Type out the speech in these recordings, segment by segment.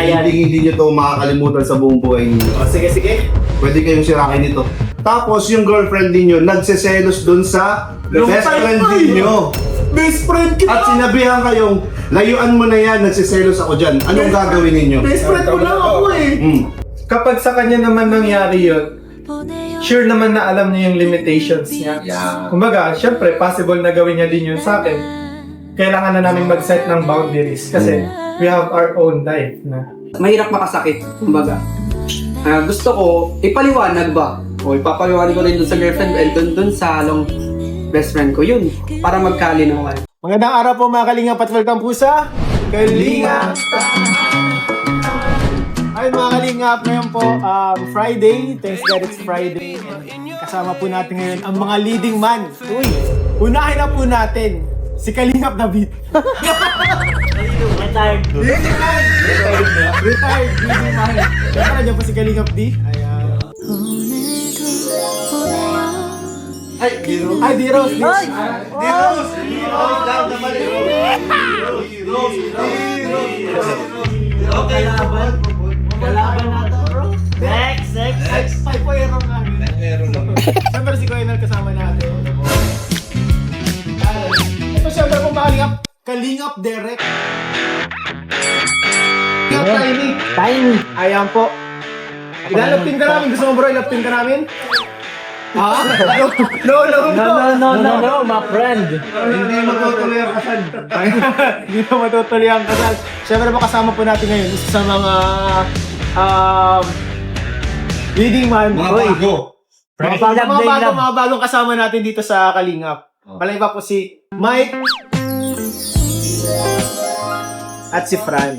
yan. Hindi nyo to makakalimutan sa buong buhay niyo. O, sige. Pwede kayong sirakin nito. Tapos yung girlfriend niyo nagseselos dun sa best friend niyo. Best friend kita! At sinabihan kayong, layuan mo na yan, nagsiselos ako dyan. Anong gagawin ninyo? Best friend ko lang ako eh. Kapag sa kanya naman nangyari yun, sure naman na alam niya yung limitations niya. Yeah. Kumbaga, syempre, possible na gawin niya din yun sa akin. Kailangan na namin mag-set ng boundaries kasi we have our own life na. Mahirap makasakit, kumbaga. Gusto ko, ipaliwanag ba? O ipapaliwanag ko rin dun sa girlfriend and dun sa best friend ko yun. Para magkalinawan. Magandang araw po mga Kalingap at welcome po sa Kalingap! Ayun mga Kalingap, ngayon po Friday. Thanks God it's Friday. And kasama po natin ngayon ang mga leading man. Uy, unahin na po natin si Kalingap David. Retired. Leading man! Retired leading man. Kaya nandiyan po si Kalingap D. Ayan. Ay, D-Rose. Ay, D-Rose. D-Rose. Okay, kalaban natin, bro. Next. Ay, po, erong nga. Siyempre si Kuya Nel kasama natin. Ito siyempre kung Kalingap Derek. Kalingap Tiny. Ayan po. Ilalapin ka namin. Gusto mo bro, ilapin ka namin? Ha? No, my friend. Hindi matutuloy ang kasal. Hindi na matutuloy ang kasal. Siyempre po kasama po natin ngayon isa sa mga leading man. Mga bago. Mga bagong kasama natin dito sa Kalingap. Palaiba po si Mike at si Fran.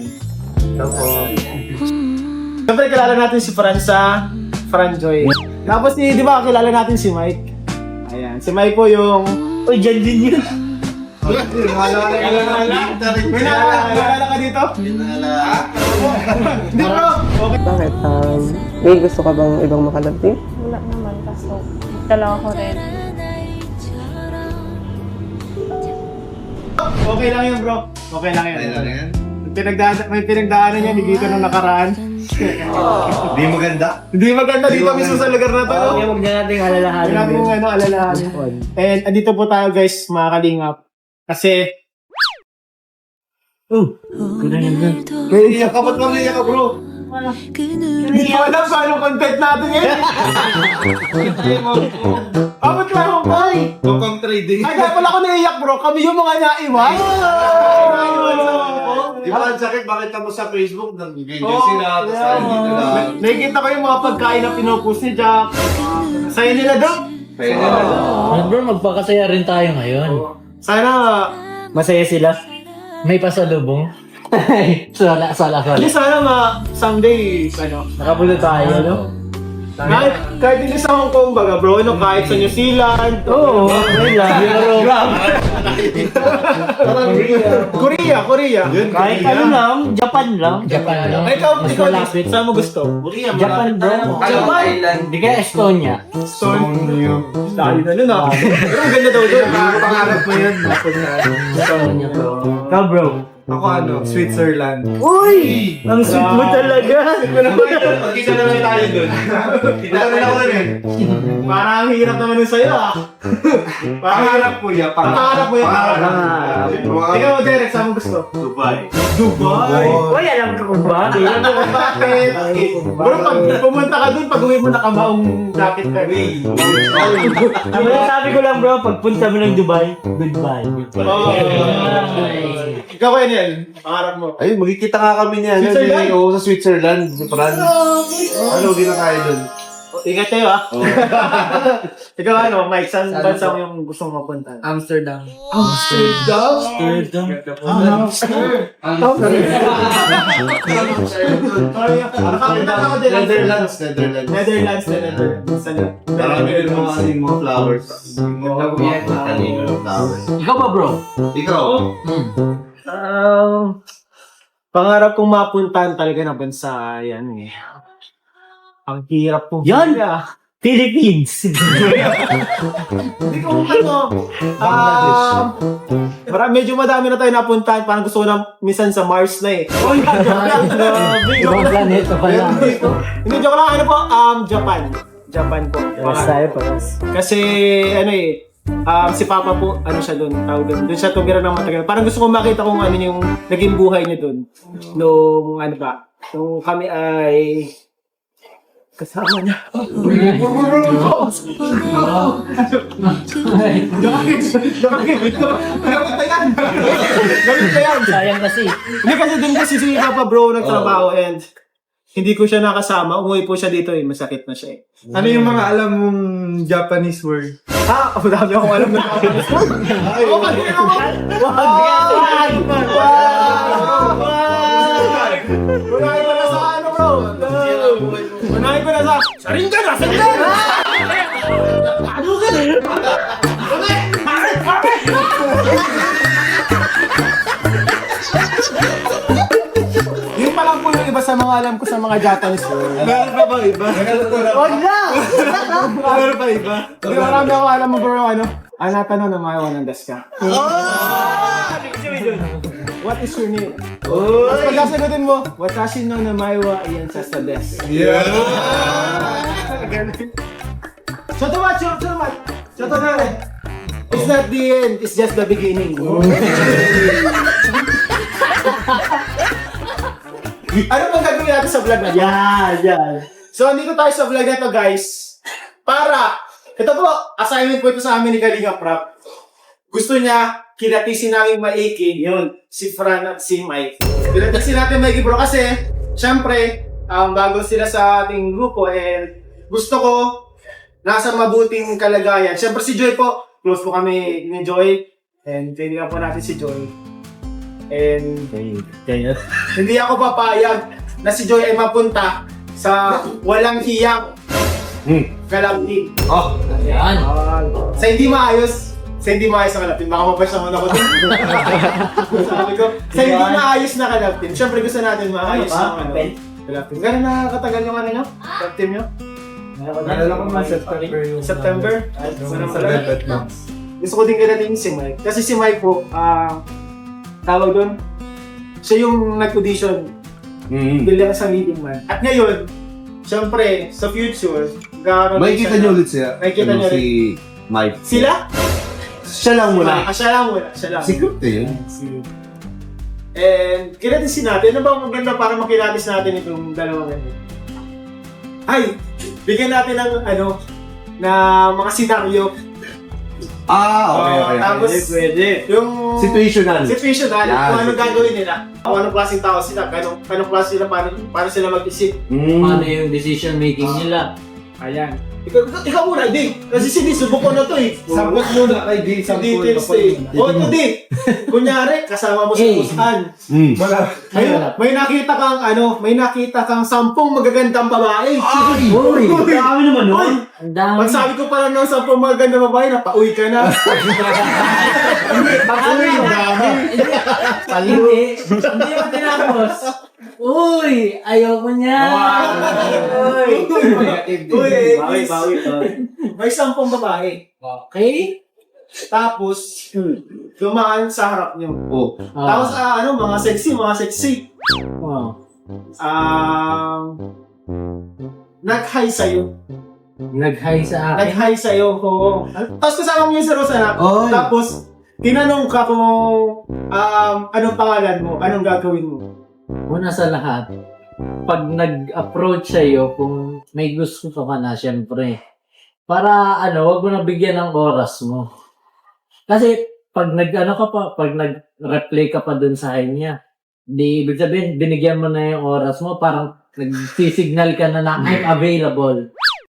Siyempre kilala natin si Fran sa Fran Joy. Tapos di ba kilala natin si Mike? Ayan, si Mike po yung... Uy, dyan din yun. May nakakala ka dito? Hindi bro! Okay. Bakit? May gusto ka bang ibang makalab team? Wala naman, kaso dalawa ko rin. Okay lang yun bro. Okay lang yun. May pinagdaanan niya dito nung nakaraan. Hindi maganda. Hindi maganda dito mismo sa lugar na to. Huwag na natin alalahanin. Grabe yung alalahanin. And andito po tayo guys, mga Kalingap. Kasi... Iyak ka, ba't kami iyak ka bro? Hindi ko alam kung anong content natin ngayon. Ba't lang ako boy? Mukhang trading. Ay, kaya pala ako naiyak bro. Kami yung mga naiwan. Di ba ang sakit? Bakit mo sa Facebook? Nag-video sila. Tapos tayo dito lang. Nakikita ko yung mga pagkain na pinupost ni Jack. Saya nila daw. Bro, magpakasaya rin tayo ngayon. Sana... Masaya sila. May pasalubong. Ay, sala. Hindi sana someday, Nakapunta tayo, no? kahit hindi sa Hong Kong baga bro, kahit sa New Zealand. Oo, Europe. Korea. Kahit ano lang, Japan lang. Ay, ikaw, malapit. saan mo gusto? Japan, bro. Japan? Di kaya Estonia. Dali na nun ah. Pero ang ganda daw doon. Pangarap mo yun. Estonia, bro. Ikaw, bro. Ako Switzerland. Uy! Ang sweet mo talaga. Pagkita naman tayo dun. Kita na ako rin. Parang ang hirap naman nun sa'yo ah. Pangarap mo yan. Pangarap mo yan. Ikaw, Derek, saan mo gusto? Dubai. Uy, alam ka kung bakit. Alam mo kung bakit? Bro, pag pumunta ka dun, pag uwi mo nakabaong jacket ka. Ang sabi ko lang, bro, pagpunta mo ng Dubai, goodbye. Ikaw, Enel, pangarap mo. Ayun, magkikita nga kami niyan. Switzerland? Oo, sa Switzerland. France. Ano, ginakain dun? Ingat kayo ah. Ikaw Mike, saan bansa mo yung gusto mo mapunta? Amsterdam. Netherlands. Netherlands. Marami rin mga flowers. Ikaw ba, bro? Ikaw? Pangarap kong mapuntahan talaga ng bansa yan eh. Ang hirap po. Yan! Philippines. Hindi ko medyo madami na tayo napuntahan. Parang gusto ko na minsan sa Mars na eh. Joke lang. Ibang planeta pala. Hindi, joke lang. Ano po? Japan. Japan po. Kasi, ano eh, si Papa po, ano siya doon, tawag doon. Doon siya tumira ng matagal. Parang gusto ko makita kung ano yung naging buhay niya doon. Nung, ano ba, nung kami ay kasama niya. Gamit na yan. Sayang kasi. Hindi kasi doon kasi si Papa bro nagtrabaho and hindi ko siya nakasama. Umuwi po siya dito eh. Masakit na siya eh. Ano yung mga alam mong Japanese word? Madami akong alam na Japanese word. Unahin ko na sa ano bro. Unahin ko na sa Sharingan! Yun pa lang po yung iba sa mga alam ko sa mga Japanese word. Meron pa ba iba? Wag na! Meron pa iba? Hindi marami ako alam mo bro ano. Natanong na mga wanang das ka. What is your name? Mas pagkasagutin mo, watashi no namaiwa iyan sa des. Yeah! Chotomat! It's not the end, it's just the beginning. Ano bang gagawin natin sa vlog na? Yan. So, andito tayo sa vlog na to guys. Para, ito po, assignment po ito sa amin ni Kalinga Prap. Gusto niya, kinatisin namin maiki, yun, si Fran at si Mike. Kinatisin natin maiki bro kasi, syempre, bago sila sa ating grupo and gusto ko, nasa mabuting kalagayan. Syempre si Joy po, close po kami ni Joy and kailangan po natin si Joy. And hindi ako papayag na si Joy ay mapunta sa walang hiyang kalapit. Oh! Yan. Sa hindi maayos na kalapit. Baka mabash naman ako dun. Sabi ko, sa hindi maayos na kalapit. Siyempre gusto natin maayos na kalapit. Gano'n nakakatagal yung ano nyo? Kalapit nyo? Nalala ko man September yung... September? Sa Velvet Months. Gusto ko din ganatin si Mike. Kasi si Mike po, tawag doon, siya yung nag-audition bilang isang leading man. At ngayon, syempre, sa future, May kita niyo ulit siya. May kita niyo Si Mike. Sila? Siya lang muna. Siya lang. Secret eh. And, kilatisin natin. Ano ba maganda para makilatis natin itong dalawang ganyan? Ay, bigyan natin ng, na mga senaryo. Okay. Tapos, Pwede. yung Situational. kung anong gagawin nila. Kung anong klaseng tao sila, anong klase sila, paano sila mag-isip. Paano yung decision making nila? Ayan. Ikaw muna, di. Kasi sinusubok ko na to eh. Sampot muna kay D. Details eh. O, ito di. Kunyari, kasama mo sa pusan. Wala. May nakita kang 10 magagandang babae. Uy! Dami naman nun. Ang dami. Pag sabi ko pala ng 10 magagandang babae, napauwi ka na. Pag-uwi yung dami. Hindi mo tinapos. Uy! Ayoko niya! Bawi. May 10 babae. Okay? Tapos, dumaan sa harap niyo. Oh. Tapos, mga sexy. Nag-hi sa'yo. Nag-hi sa akin. Nag-hi sa'yo ko. Tapos kasama mo yung si Rosana. Oy. Tapos, tinanong ka kung anong pangalan mo, anong gagawin mo. Una sa lahat, pag nag-approach sa'yo, kung may gusto ka na, syempre, para wag mo na bigyan ng oras mo. Kasi, pag nag-replay ka pa dun sa kanya, di ibig sabihin, binigyan mo na yung oras mo, parang nagsisignal ka na I'm available.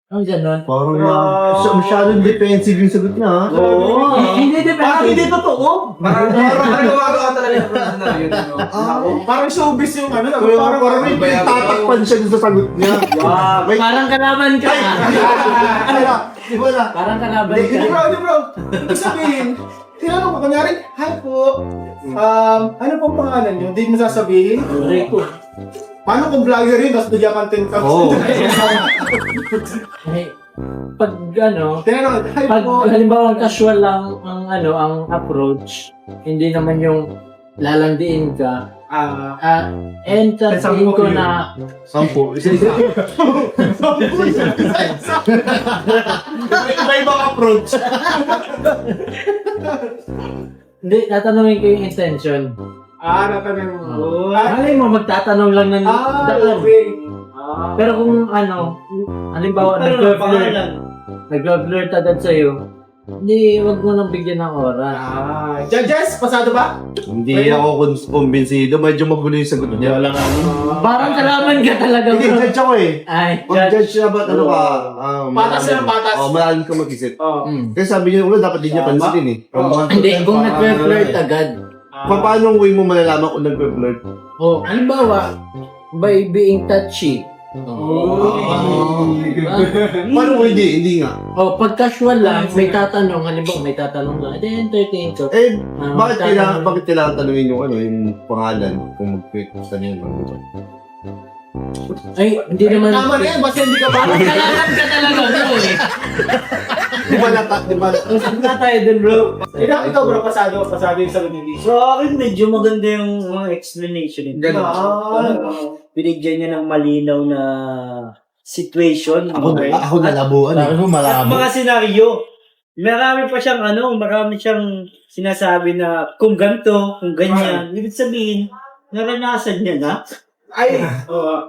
Ano ganun? Parang masyadong defensive yung sagot niya, ha? Oo. Hindi Parang depende. hindi totoo. Parang gumagawa talaga yung personal yun. Parang showbiz yung Parang may tatakpan siya dun sa sagot niya. Parang kalaban ka. Wala. Parang kalaban Hindi ka. bro. Ibig sabihin, tinanong ko, kunyari, hi po, ano pong pangalan niyo? Hindi mo sasabihin? Rico. Paano kung vlogger yun, tapos bigyan kang 10,000? Oo. Eh, pag ano, Tinanong, pag halimbawa casual lang ang ano, ang approach, hindi naman yung lalandiin ka, entertain ko na, 10. Isa-isa. iba-ibang approach. hindi, tatanungin ko yung intention. Natanong mo. Malay mo, magtatanong lang ng daan. okay. Pero kung ano, halimbawa, nag-flirt agad sa'yo, hindi, wag mo nang bigyan ng oras. Judges, pasado ba? Hindi ako kumbinsido. Medyo magulo yung sagot niya. Wala nga. Parang kalaman ka talaga, Hindi, bro. judge ako eh. Ay, Pag-judge siya ba, ano ka? Patas lang, patas. Malalim ka mag-isip. Mm. Kasi sabi niyo, dapat din niya pansinin eh. Hindi, kung nag-flirt agad. Paano way mo malalaman kung nag-flirt? Oh, halimbawa, by being touchy. Paano kung hindi nga? Oh, pag casual lang, may tatanong, halimbawa may tatanong lang, entertain ko. Eh, bakit bakit kailangan tanungin yung yung pangalan kung mag-quick sa niyo? Ay, hindi naman. Tama na yan, basta hindi ka ba? Parang kalaman ka talaga, bro eh. Di ba? Usap na tayo dun, bro. Ikaw bro, pasado yung sagot ni Liz. Sa akin, medyo maganda yung mga explanation nito. Binigyan niya ng malinaw na situation. Okay? Ako nalabuan eh. At mga senaryo. Marami siyang sinasabi na kung ganito, kung ganyan. Ibig sabihin, naranasan niya na. Ay,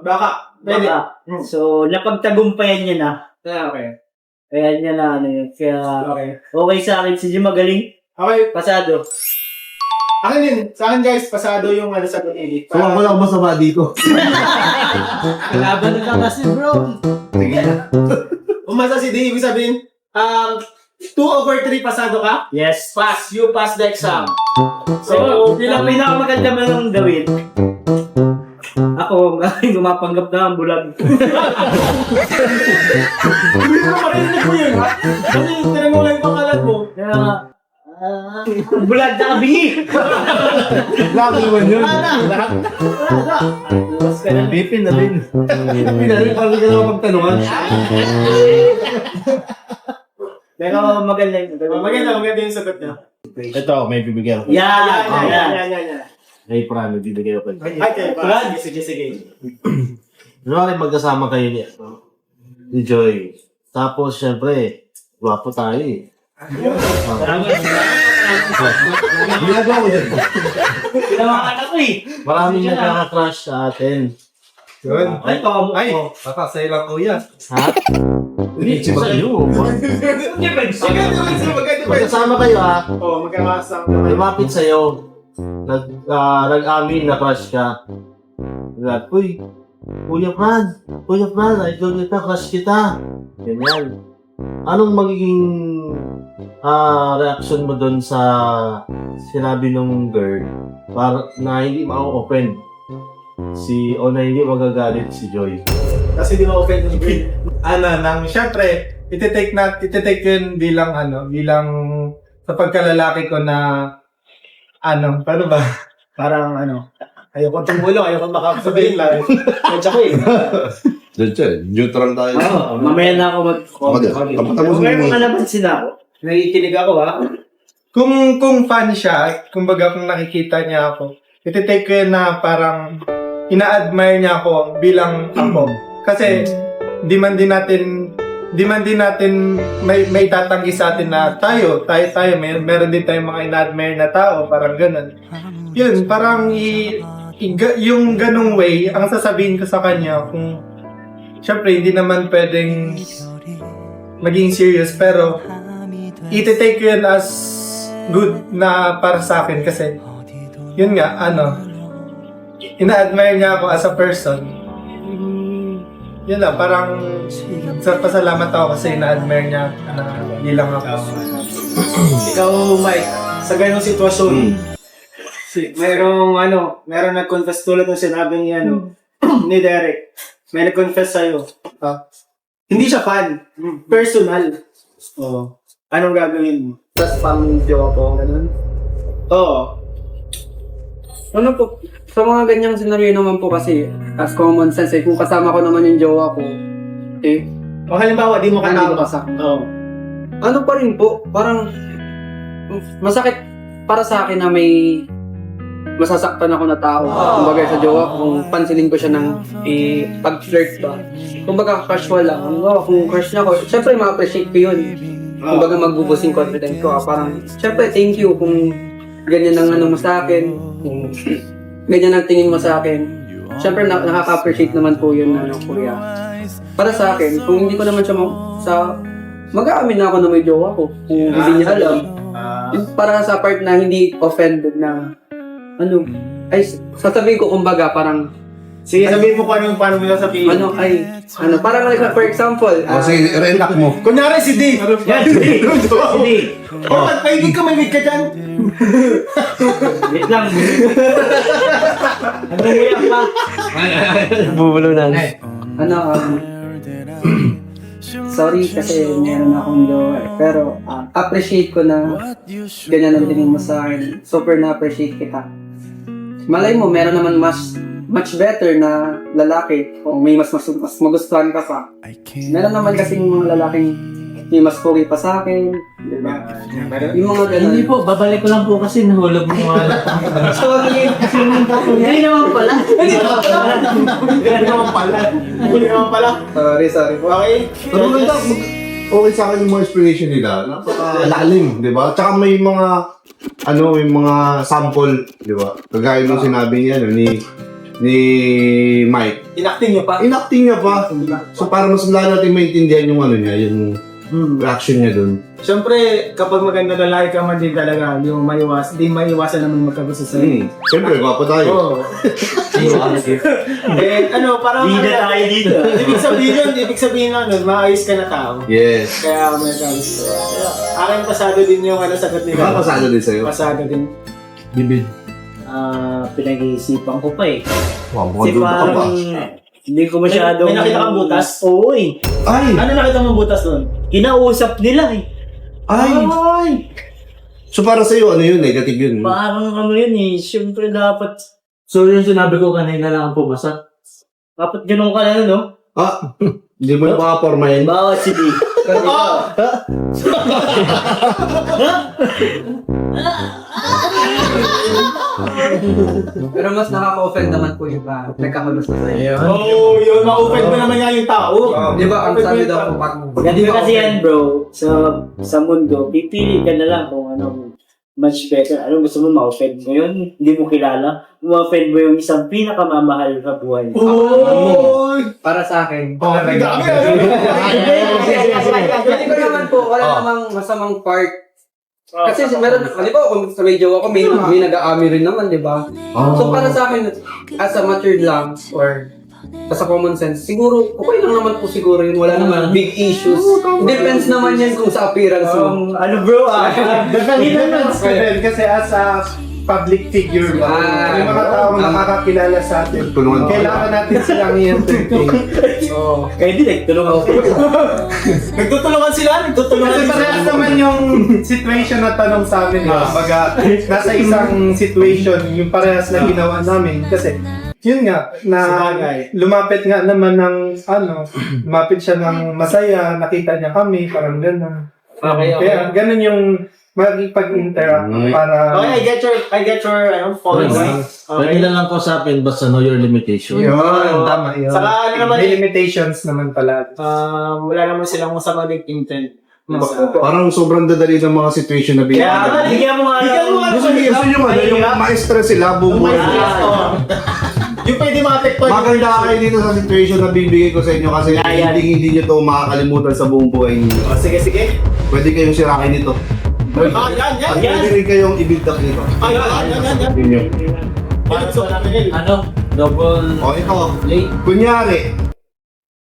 baka. Pwede. Baka. So, napagtagumpayan niya na. Okay. Kaya niya na ano yun. Kaya, Okay. okay sa akin. Si Jim magaling. Okay. Pasado. Akin din. Sa akin guys, pasado yung sagot ni Liz. So, ako lang masama dito. Kalaban na ka kasi, bro. Sige na. Umasa si D, ibig sabihin, 2/3 pasado ka? Yes. Pass. You pass the exam. So, pinakamaganda mo nung gawin. Ako, gumapanggap na ang bulag. Hindi mo marinig mo yun, ha? Kasi tinanong lang yung pangalan mo. Kaya nga, bulag na kabingi. Lagi man yun. Mas ka na. Bipin na rin. Bipin na rin. Parang hindi ka naman magtanungan. Pero maganda yun. Maganda yung sagot niya. Ito, may bibigyan ko. Yan. May prano, bibigyan ko. Okay, pa. Sige. Kunwari magkasama kayo ni Joy. Tapos, syempre, gwapo tayo eh. Ginagawa ko dyan. Pinawakan ako eh. Maraming nagkaka-crush sa atin. Yun. Ay, pamo. Ay, papasay lang kuya. Ha? Hindi, sa iyo. Sige, Magkasama kayo ha. magkakasama. Lumapit sa'yo. Nag-amin na crush ka. Uy, Kuya Fran, idol kita, crush kita. Ganyan. Anong magiging reaction mo doon sa sinabi ng girl para na hindi ma-offend na hindi magagalit si Joy? Kasi di ma-offend yung girl. Syempre, ititake yun bilang sa pagkalalaki ko na, paano ba? Parang ayoko tumulong, ayoko makakasabihin lang. Medyo ko eh. Neutral tayo. Mamaya na ako Tapos mga napansin ako. Nakikinig ako ha. Kung fan siya, kumbaga kung nakikita niya ako, ititake ko yun na parang ina-admire niya ako bilang ako. Kasi, di man din natin may tatanggi sa atin na tayo, meron din tayong mga ina-admire na tao, parang ganun. Yun, parang yung ganung way, ang sasabihin ko sa kanya, kung syempre hindi naman pwedeng maging serious, pero iti-take ko yun as good na para sa akin kasi yun nga, ina-admire niya ako as a person. Yun lang, parang pasalamat ako kasi ina-admire niya na hindi lang ako. Ikaw, Mike, sa ganong sitwasyon, merong nag-confess tulad ng sinabi ni ni Derek. May nag-confess sa'yo. Hindi siya fan. Personal. Anong gagawin mo? Tapos pang-jowa po, ganun. Oo. Ano po, sa mga ganyang senaryo naman po kasi, as common sense kung kasama ko naman yung jowa ko, O halimbawa, di mo Hindi ko katawa. kasama. Oo. Ano pa rin po, parang masakit para sa akin na may masasaktan ako na tao. Kumbaga sa jowa, kung pansinin ko siya ng pag-flirt ba. Kumbaga casual lang. Kung crush niya ako, syempre ma-appreciate ko yun. Kumbaga magbubus yung confidence ko. Parang, syempre thank you kung ganyan ang ano mo sa akin. Kung ganyan ang tingin mo sa akin. Syempre nakaka-appreciate naman po yun na kuya. Para sa akin, kung hindi ko naman siya mag-aamin na ako na may jowa ko. Kung hindi niya alam. Yung para sa part na hindi offended na sasabihin ko kumbaga parang Sige, sabihin mo kung paano mo sasabihin. parang like for example, sige, re-enact mo. Kunyari si D. Yan, si D. Hindi. Oh, pag-ibig ka, may wig ka dyan. Wait lang. Ano mo yan pa? Bubulunan. sorry kasi meron akong jowa pero appreciate ko na ganyan ang tingin mo sa akin. Super na-appreciate kita. Malay mo, meron naman much better na lalaki o may mas magustuhan ka pa. Meron naman kasing mga lalaking may mas pogi pa sa akin, di ba? Yung mga ganun. Hindi po, babalik ko lang po kasi nahulog mo mga Sorry. Hindi naman pala. Hindi naman pala. Sorry. Okay? Pero maganda, okay sa akin yung mga explanation nila. Napakalalim, di ba? Tsaka may mga, may mga sample, di ba? Kagaya nung sinabi niya, ni Mike. Inacting niyo pa. Inacting niya pa. So, para mas lalo natin maintindihan yung yung reaction niya dun. Siyempre, kapag maganda lalaki ka man din talaga, di maiwasan naman magkagusto sa'yo. Siyempre, gwapo tayo. Oo. Parang Bida tayo dito. ibig sabihin lang nun, maayos ka na tao. Yes. Kaya may kagusto. Akin pasado din yung sagot nila. Pasado din sa'yo. Pasado din. Bibid. Pinag-iisipan ko pa eh. Wow, Kasi parang hindi ko masyadong... May nakita kang butas? Oo eh. Ay! Ano nakita mong butas nun? Kinausap nila eh. Ay! So, para sa'yo, negative yun? Parang yun eh. Siyempre dapat So yung sinabi ko kanina lang ang pumasa. ganun ka na, no? Hindi mo na makaporma yan. Bawat si D. Pero mas nakaka-offend naman po yung nagkakagusto sa'yo. Yun, ma-open mo naman nga yung tao. Di ba, ang sabi daw po pag... Ganito kasi yan, bro. Sa mundo, pipili ka na lang kung ano much better. Ano gusto mo, ma-offend mo yun? Hindi mo kilala? Ma-offend mo yung isang pinakamamahal sa buhay. Para sa akin. Hindi Hindi ko naman po, wala namang masamang part. Kasi meron, di ba, kung sa may jowa ko, may nag-aami rin naman, di ba? So para sa akin, as a matured lang, or sa common sense, siguro, okay lang naman po siguro yun. Wala naman big issues. Depends naman yan kung sa appearance mo. Ano bro, Depends ka din kasi as a public figure ba? May mga taong nakakakilala sa atin. Tulungan ko. Kailangan natin silang i-entertain. Kaya di, tulungan ko. Nagtutulungan sila. Kasi parehas naman yung situation na tanong sa amin. Kumbaga, nasa isang situation, yung parehas na ginawa namin. Kasi, yun nga, na lumapit nga naman ng, lumapit siya ng masaya, nakita niya kami, parang gano'n. Kaya, gano'n yung makikipag-interact para... Okay, I get your point. Pwede lang kausapin basta know your limitation. Yun, tama yun. Saka naman, May limitations naman pala. wala naman silang masama intent. Parang sobrang dadali ng mga situation na bigyan. Bigyan mo nga lang. Gusto nyo yung ma-stress sila, bubuhay. Yung pwede ma-affect Maganda kayo dito sa situation na bibigay ko sa inyo kasi hindi nyo to makakalimutan sa buong buhay niyo. Sige. Pwede kayong sirakin dito. Yan. At pwede rin kayong i-build up dito. Yan. Yun yun. Double O ito, late. kunyari,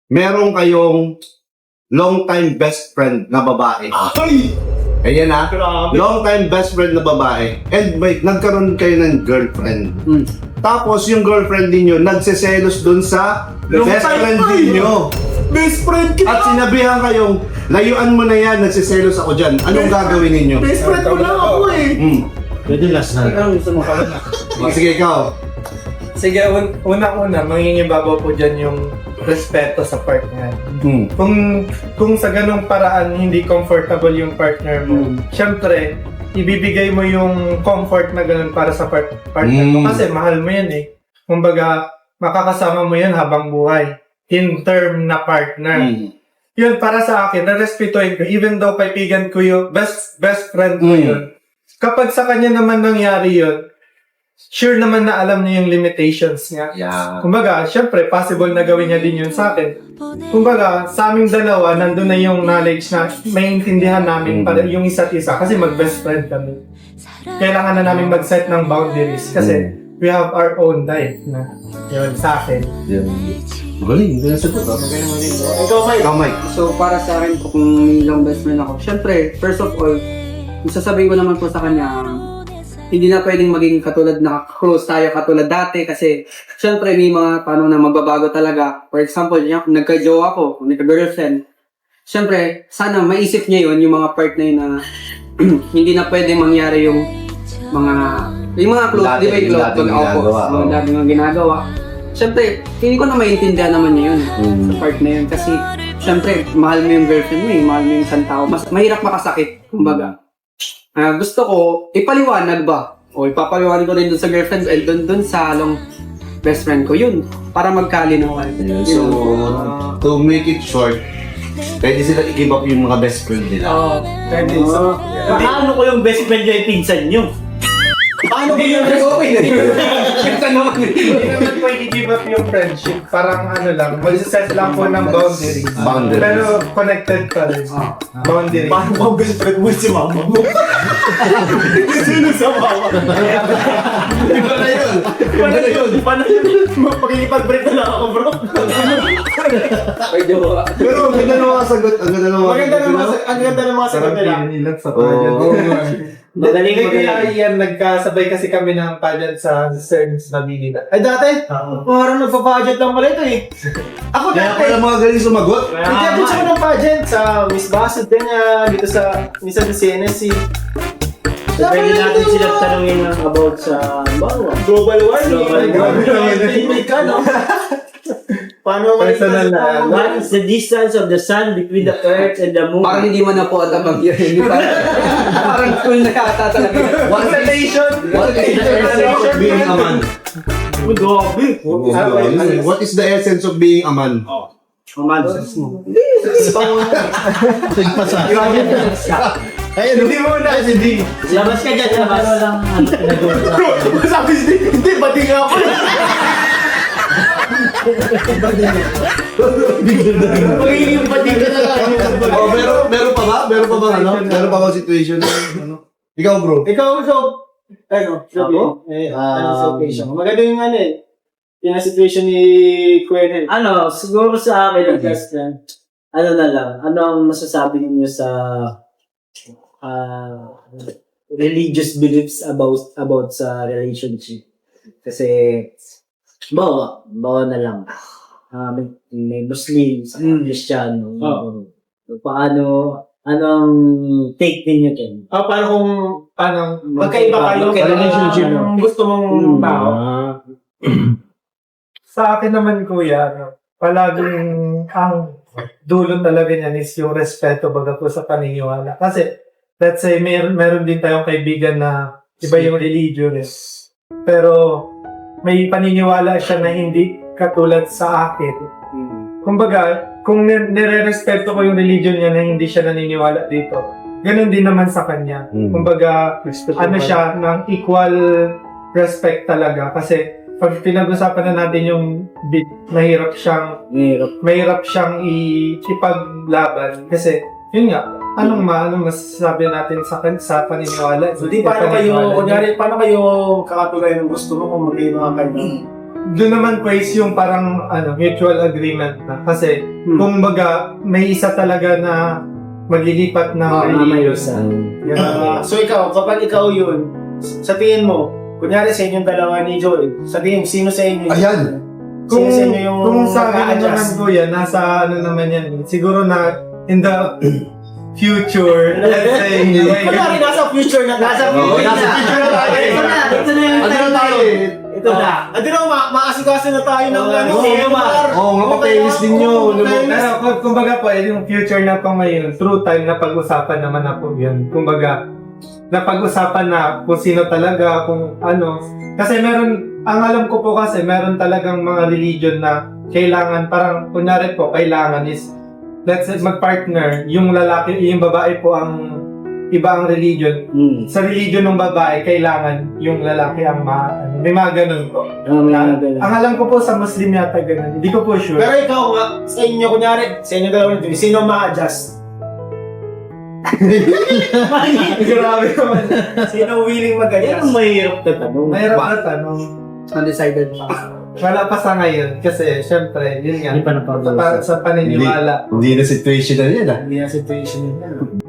meron kayong long-time best friend na babae. Ayan ha, long-time best friend na babae. And nagkaroon kayo ng girlfriend. Tapos yung girlfriend ninyo nagseselos dun sa best friend ninyo. Best friend kita! At sinabihan kayong, layuan mo na yan, nagsiselos ako dyan. Anong gagawin ninyo? Best friend ko lang ako eh! Hmm. Pwede last na. Anong gusto mo? Sige, ikaw. sige, unang-una, mangingibabaw po dyan yung respeto sa partner. Kung sa ganong paraan hindi comfortable yung partner mo, syempre, ibibigay mo yung comfort na ganun para sa partner mo kasi mahal mo yan eh. Kumbaga, makakasama mo yan habang buhay in term na partner. Yun, para sa akin, na-respetuhin ko, even though kaibigan ko yung best friend ko yun, kapag sa kanya naman nangyari yun, sure naman na alam niya yung limitations niya. Yeah. Kumbaga, syempre, possible na gawin niya din yun sa akin. Kumbaga, sa aming dalawa, nandun na yung knowledge na maintindihan namin para yung isa't isa kasi mag-best friend kami. Kailangan na namin mag-set ng boundaries kasi we have our own life na yun sa akin. Magaling, hindi na sagot. Ikaw, Mike. So, para sa akin po, kung may long best friend ako, syempre, first of all, sasabihin ko naman po sa kanya, hindi na pwedeng maging katulad na close tayo katulad dati kasi syempre may mga paano na magbabago talaga. For example, kung nagka-jowa ako, kung nagka-girlfriend, syempre, sana maisip niya yun, yung mga part na yun na hindi na pwedeng mangyari yung mga close, di ba yung close, dati mga ginagawa. Syempre, hindi ko na maintindihan naman niya yun sa part na yun kasi syempre, mahal mo yung girlfriend mo mahal mo yung isang tao. Mas mahirap makasakit, kumbaga. Gusto ko, ipaliwanag ba? O ipapaliwanag ko rin dun sa girlfriend dun sa long best friend ko yun. Para magkalinawan. So, to make it short, pwede sila i-give up yung mga best friend nila. Pwede. So, Paano ko yung best friend niya yung pinsan niyo? paano Hindi yung okay na yun. Siyempre naman. Hindi naman pwede give up yung friendship. Parang ano lang, mag-set lang po ng boundaries. Boundaries. Pero connected pa rin. Boundaries. Paano ba ang best friend mo si mama mo? Sino sa mama? Iba na yun! Paano yun? Pakikipag-break na lang ako, bro. Ay, jowa. Pero ang ganda ng mga sagot. Ang ganda ng mga Ang ganda ng mga sagot nila. Nilag sa pageant. Magaling, Hindi magaling. kaya yan, nagkasabay kasi kami ng pageant sa CERN's na Manila. Ay, dati? Parang nagpa-pageant lang pala ito eh. Ako Kaya dati. pala mga galing sumagot. Hindi ako siya ng pageant sa Miss Basud ganyan, dito sa Miss CNSC. So, pwede natin sila tanungin about sa bawa. Global warming. Global Ay, grabe warming. naman. Tahimik ka, no? Paano Personal na. What is the distance of the sun between the earth and the moon? Parang hindi man na po at abang yun. Hindi parang cool na yata talaga. What is the essence of being a man? What is the essence of being a man? Hindi mo na, hindi. Labas ka dyan, labas. Ano lang pinag-uusapan. Sabi hindi, pati nga ako. Magiging pati ka na lang. Oh, meron pa ba? Meron pa ba ano? Meron pa ba situation na ano? Ikaw, bro. Ikaw, so, sabi, ano situation? Maganda yung ano eh. Yung situation ni Kuya Nel. Ano, siguro sa akin, ano na lang, ano ang masasabi ninyo sa religious beliefs about sa relationship? Kasi, bawa na lang. May Muslim, sa Kristiyano. Paano, ano ang take ninyo dyan? Paano kung, magkaiba kayo? Relationship. Anong gusto mong tao? Sa akin naman, kuya, palaging ang dulo talaga niyan is yung respeto baga po sa paniniwala. Kasi, let's say, meron din tayong kaibigan na iba yung religion eh. Pero, may paniniwala siya na hindi katulad sa akin. Kumbaga, kung nire-respeto ko yung religion niya na hindi siya naniniwala dito, ganun din naman sa kanya. Kumbaga, ano siya, ng equal respect talaga. Kasi, pag pinag-usapan na natin yung mahirap siyang ipaglaban. Kasi, yun nga, anong masasabi natin sa paniniwala? So, paano kayo kakatuloy ng gusto mo kung magkaiba kayo? Doon naman po is yung parang mutual agreement na. Kasi, kung baga, may isa talaga na maglilipat na religion. So, kapag ikaw yun, sa tingin mo, kunyari sa inyong dalawa ni Joel, sa tingin, sino sa inyo? Ayan! Sino sa inyo yung Kung sa akin naman mag-a-adjust? ko yan, nasa naman yan. Siguro na in the future. Let's say, Kunwari, nasa future na tayo. nasa future na tayo. Ito na yung Ano tayo? Ito na. Ando na, maasikaso na tayo ng ano. Oo, nga pa-playlist din yun. Pero kumbaga po, yung future na po ngayon, through time na pag-usapan naman na po yun. Kumbaga, napag-usapan na kung sino talaga, kung ano. Kasi meron, ang alam ko po kasi, meron talagang mga religion na kailangan, parang kunyari po, kailangan is, let's say, mag-partner, yung lalaki, yung babae po ang iba ang religion. Sa religion ng babae, kailangan yung lalaki ang may mga ganun po. Ang alam ko po sa Muslim yata ganun. Hindi ko po sure. Pero ikaw nga, sa inyo, kunyari, sa inyo dalawa nito, sino ma-adjust? Grabe naman. Sino willing mag-adjust? mahirap na tanong. Mahirap na tanong. Undecided pa. Wala pa sa ngayon. Kasi, syempre, yun nga. Hindi pa napag-usapan. Sa paniniwala. Hindi na situation na yan, Hindi na situation yun.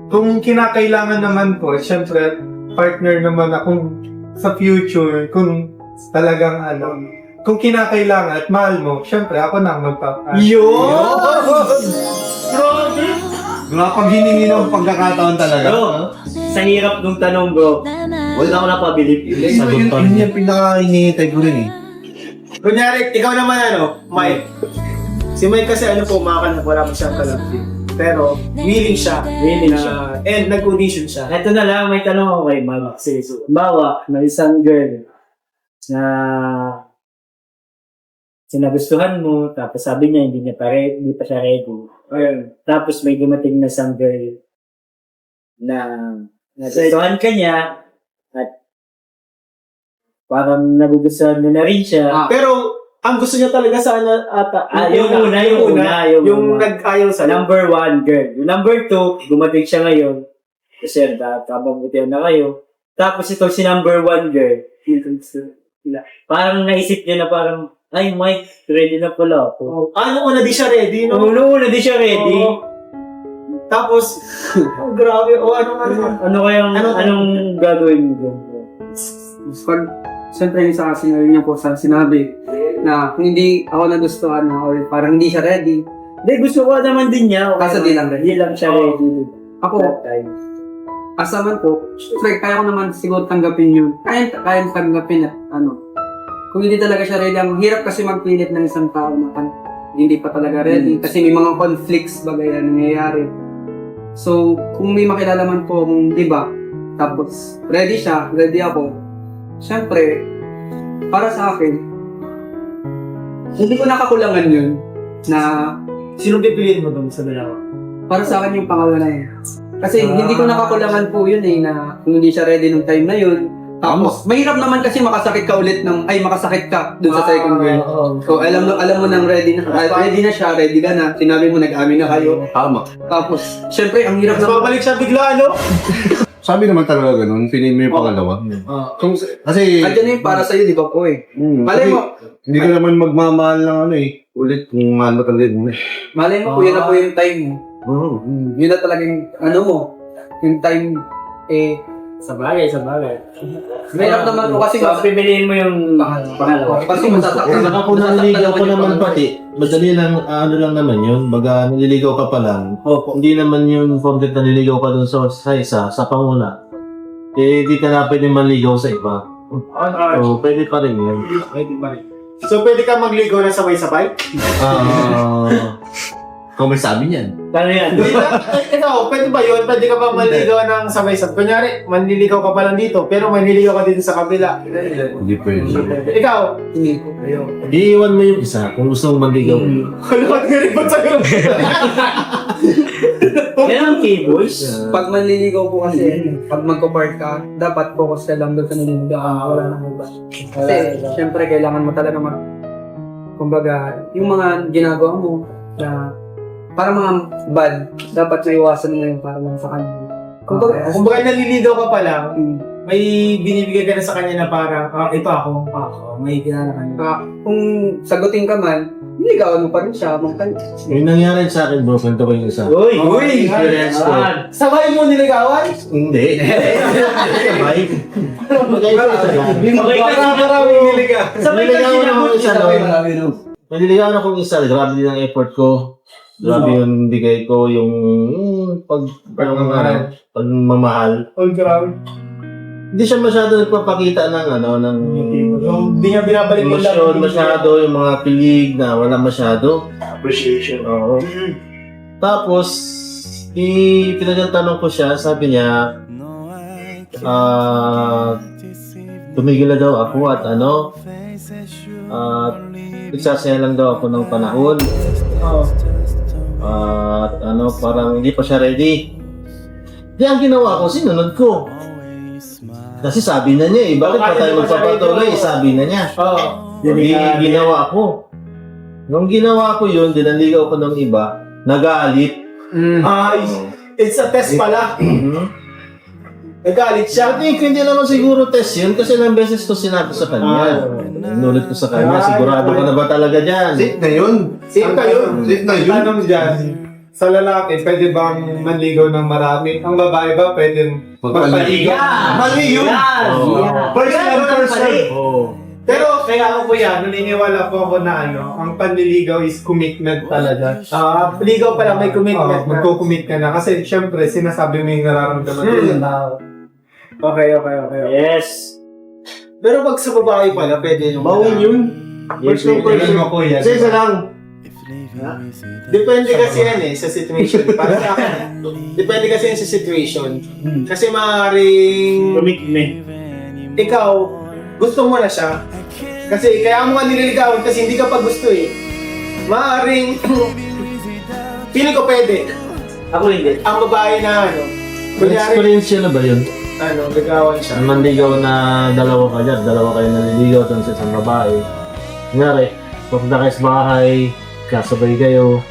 Kung kinakailangan naman po, syempre, partner naman na kung sa future, kung talagang kung kinakailangan at mahal mo, syempre, ako na ang Yun! Grabe! Wala pang hiningi ng pagkakataon talaga. Bro, sa hirap ng tanong bro, wala ako napabilib yung sagot ko. Yun yung pinaka-hinihintay ko rin eh. Kunyari, ikaw naman Mike. Si Mike kasi pumakan na wala pa siyang kalapit. Pero, willing siya. And nag-audition siya. Ito na lang, may tanong ako kay Mama. Bawa, may isang girl na sinagustuhan mo, tapos sabi niya hindi pa siya ready. Tapos may dumating na isang girl na nagustuhan ka niya at parang nagugustuhan mo na rin siya. Pero, ang gusto niya talaga sana ata. Yung una. nag-ayaw sa Number 1, girl. Yung number 2, dumating siya ngayon. Kasi kababutihan na kayo. Tapos ito si number 1, girl. Parang naisip niya na parang, ay Mike, ready na pala ako. Una di siya ready, no? Una di siya ready. Oo. Tapos, grabe. Anong gagawin mo doon? Siyempre yung sa scenario niya po sa sinabi na kung hindi ako nagustuhan na or parang hindi siya ready. Hindi, gusto ko naman din niya. Kaso di lang ready. Di lang siya ready. Ako, That time. asaman ko, like, kaya ko naman siguro tanggapin yun. Kaya tanggapin at kung hindi talaga siya ready, ang hirap kasi magpilit ng isang tao na hindi pa talaga ready kasi may mga conflicts bagay na nangyayari. So, kung may makilala man po kung iba, tapos ready siya, ready ako, syempre, para sa akin, hindi ko nakakulangan yun na Sino pipiliin mo doon sa dalawa? para sa akin yung pangalawa na yun. Kasi hindi ko nakakulangan po yun na kung hindi siya ready nung time na yun. Tapos, mahirap naman kasi makasakit ka ulit makasakit ka dun sa second girl. So, alam mo nang ready na siya, ready ka na, sinabi mo nag-amin na kayo. Tama. Tapos, syempre, ang hirap Tapos naman. babalik siya bigla, Sabi naman talaga ganun, pinin mo yung pangalawa. Kasi, Andiyan na yung para sa'yo, di ba po eh. Malay mo, hindi ka naman magmamahal ng ulit kung mahal mo talaga mo malay mo, yun na po yung time mo. Yun na talagang, yung time, Sa bagay. mahirap naman po kasi pipiliin mo yung pangalawa. Kasi masasaktan Saka kung naliligaw ko naman pati, madali lang, lang naman yun. Baga, naliligaw ka pa lang. Hindi naman yung content naliligaw ka dun sa isa, sa panguna. Di ka na pwede manligaw sa iba. So, pwede pa rin yun. So, pwede ka magligaw na sabay-sabay? Kung may sabi niyan. Kano yan? Ikaw, pwede ba yun? Pwede ka ba manliligaw ng sabay-sabay? Kunyari, manliligaw ka pa lang dito, pero manliligaw ka dito sa kabila. Hindi pwede. Ikaw, Iiwan mo yung isa kung gusto mong manligaw. kalawat nga rin ba sa'yo? Yan ang key-boys. Pag manliligaw po kasi, pag magko-part ka, dapat focus ka lang doon sa nililigaw. Wala nang iba. Kasi, syempre, kailangan mo talaga kumbaga, yung mga ginagawa mo na para mga bad, dapat naiwasan mo yung para lang sa kanya. Kumbaga naliligaw ka pa lang, may binibigay ka na sa kanya na parang, ito ako, may kilala ka na. Kung sagutin ka man, niligawan mo pa rin siya. Yung nangyari sa akin, bro, kwento ko yung isa. Uy! Experience ko. Sabay mo niligawan? Hindi. Sabay. Maraming niligaw. Sabay ka Nililigawan ako sinabot. isa, no? Nililigawan akong isa. Grabe din ang effort ko. Grabe yung bigay ko, yung pagmamahal. Oh, grabe. Hindi siya masyado nagpapakita ng ng Yung di niya binabalik mo emosyon masyado, yung mga kilig na wala masyado. Appreciation. Oo. Tapos, pinagtanong ko siya, sabi niya, tumigil na daw ako at nagsasaya lang daw ako ng panahon. At parang hindi pa siya ready. Di ang ginawa ko, sinunod ko. Kasi sabi na niya bakit pa tayo magpapatuloy? Sabi na niya. Hindi ginawa ko. Nung ginawa ko yun, dinaligaw ko ng iba, nagalit. It's a test pala. Nagalit siya. Hindi naman siguro test yun kasi ilang beses ko sinabi sa kanya. Inulit ko sa kanya, sigurado ka na ba talaga dyan? Safe na yun. Safe ka yun. Safe na yun. Tanong dyan, sa lalaki, pwede bang manligaw ng marami? Ang babae ba pwede magpaligaw? Mali yun. Person. Pero kaya ako yan, naniniwala po ako na ang panliligaw is commitment talaga. Ligaw pala, may commitment. Magko-commit ka na. Kasi syempre, sinasabi mo yung nararamdaman mo ng tao. Okay. Yes. Pero pag sa babae pala, pwede yung Bawal yun. Person. Alam mo ko yan. Isa lang. Depende kasi yan sa situation. Para sa akin, depende kasi yan sa situation. Kasi maaaring Commitment. ikaw, gusto mo na siya. Kasi kaya mo nga nililigawan kasi hindi ka pa gusto eh. Maaaring, feeling ko pwede. Ako hindi. Ang babae na kunyari, Experience yun na ba yun? ligawan siya. Manligaw na dalawa kayo naliligaw doon sa isang babae. Kunyari, pupunta kayo sa bahay, kasabay kayo,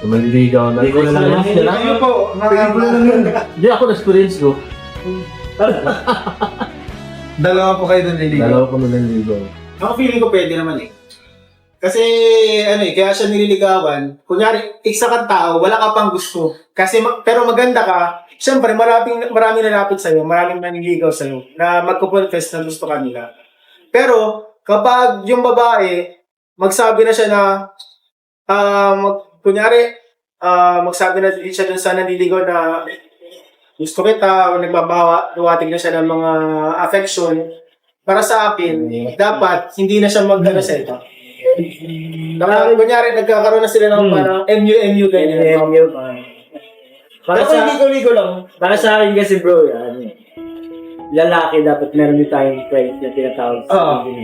maliligaw na. Ikaw na lang sila. Ano po? Hindi ako na-experience ko. Dalawa po kayo naliligaw. Dalawa ko naliligaw. Ako feeling ko pwede naman eh. Kasi kaya siya nililigawan. Kunyari, isa kang tao, wala ka pang gusto. Kasi pero maganda ka, syempre maraming nalapit sa'yo, maraming naniligaw sa'yo na magko-confess na gusto ka nila. Pero kapag yung babae, magsabi na siya na, magsabi na siya dun sa nanliligaw na gusto kita, o nagbabawatig na siya ng mga affection, para sa akin, dapat hindi na siya sa ito. Kunyari, nagkakaroon na sila ng parang MU, ganyan. Para Pero sa ligo-ligo lang. para sa akin kasi bro, lalaki dapat meron din tayong friend na tinatawag sa akin.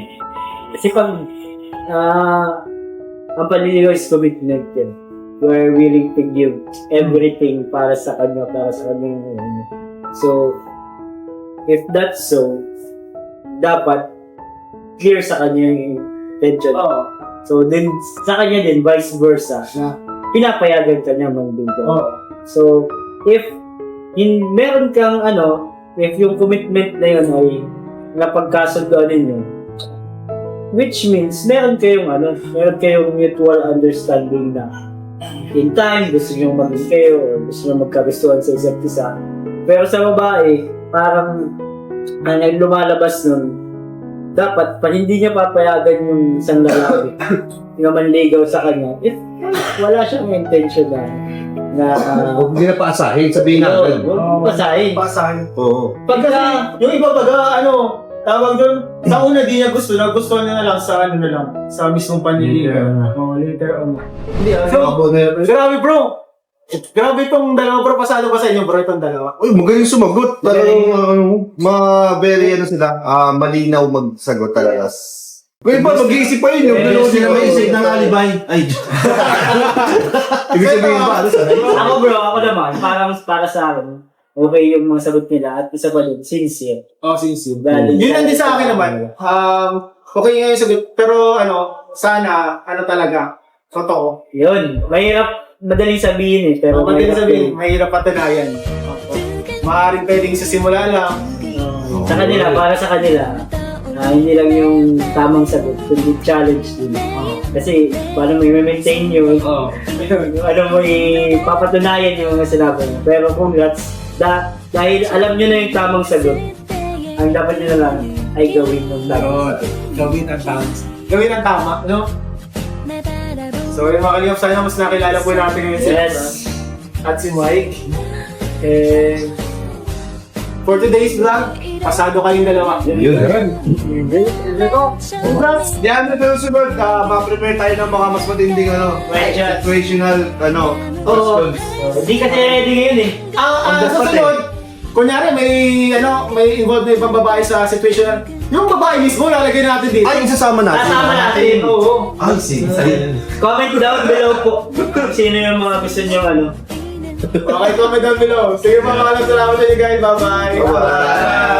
Kasi pag ang panliligaw is commitment yan. You are willing to give everything para sa kanya, para sa kanyang So, if that's so, dapat clear sa kanya yung intention. So, then, sa kanya din, vice versa, na pinapayagan ka niya mag-bingo. So, if meron kang if yung commitment na yun ay napagkasundoan ninyo, which means meron kayong mutual understanding na in time, gusto nyo maging kayo or gusto nyo magkagustuhan sa isa't isa. Pero sa babae, parang ang lumalabas nun, dapat pa hindi niya papayagan yung isang lalaki na manligaw sa kanya if wala siyang intention na Huwag hindi na paasahin, sabihin natin. huwag pasahin. Oo. Pagka, yung iba tawag doon, sa una di niya gusto, nagustuhan niya na lang sa mismong panliligaw. Later on. Abo na yun. Grabe bro! Grabe itong dalawa bro, pasado ba sa inyo bro itong dalawa? Uy, magaling sumagot. Talagang, very sila, malinaw magsagot talaga. Uy, ba, mag-iisip pa yun. Yung Sila may isip ng alibay. Ay, Ibig sabihin ba, Ako naman, parang para sa akin, okay yung mga sagot nila at isa pa din, sincere. Sincere. Valid. Yun lang din sa akin naman. Okay nga yung sagot, pero sana, talaga, totoo. Yun, madaling sabihin pero Madaling sabihin, mahirap patunayan. Maaaring pwedeng sa simula lang. Sa kanila, para sa kanila, hindi lang yung tamang sagot, kundi challenge din. Kasi, paano mo i-maintain yun, mo ipapatunayan yung mga sinabi mo. Pero congrats, dahil alam nyo na yung tamang sagot, ang dapat nyo na lang ay gawin ng tama. Gawin ang tama, no? So yung mga kalingap, sana mas nakilala po natin ngayon si Yes. at si Mike. And for today's vlog, pasado kayong dalawa. Yun. Congrats! Yan, ito yung sunod. Ma-prepare tayo ng mga mas matinding situational questions. Hindi kasi ready ngayon eh. Sa susunod, kunyari may involved na ibang babae sa situation. Yung babae mismo, lalagay natin dito. Ay, isasama natin. Kasama natin. Oo. Ay, sige. Comment down below po. Sino yung mga gusto nyo Okay, comment down below. Sige mga kalam, salamat sa inyo guys. Bye-bye. Bye-bye.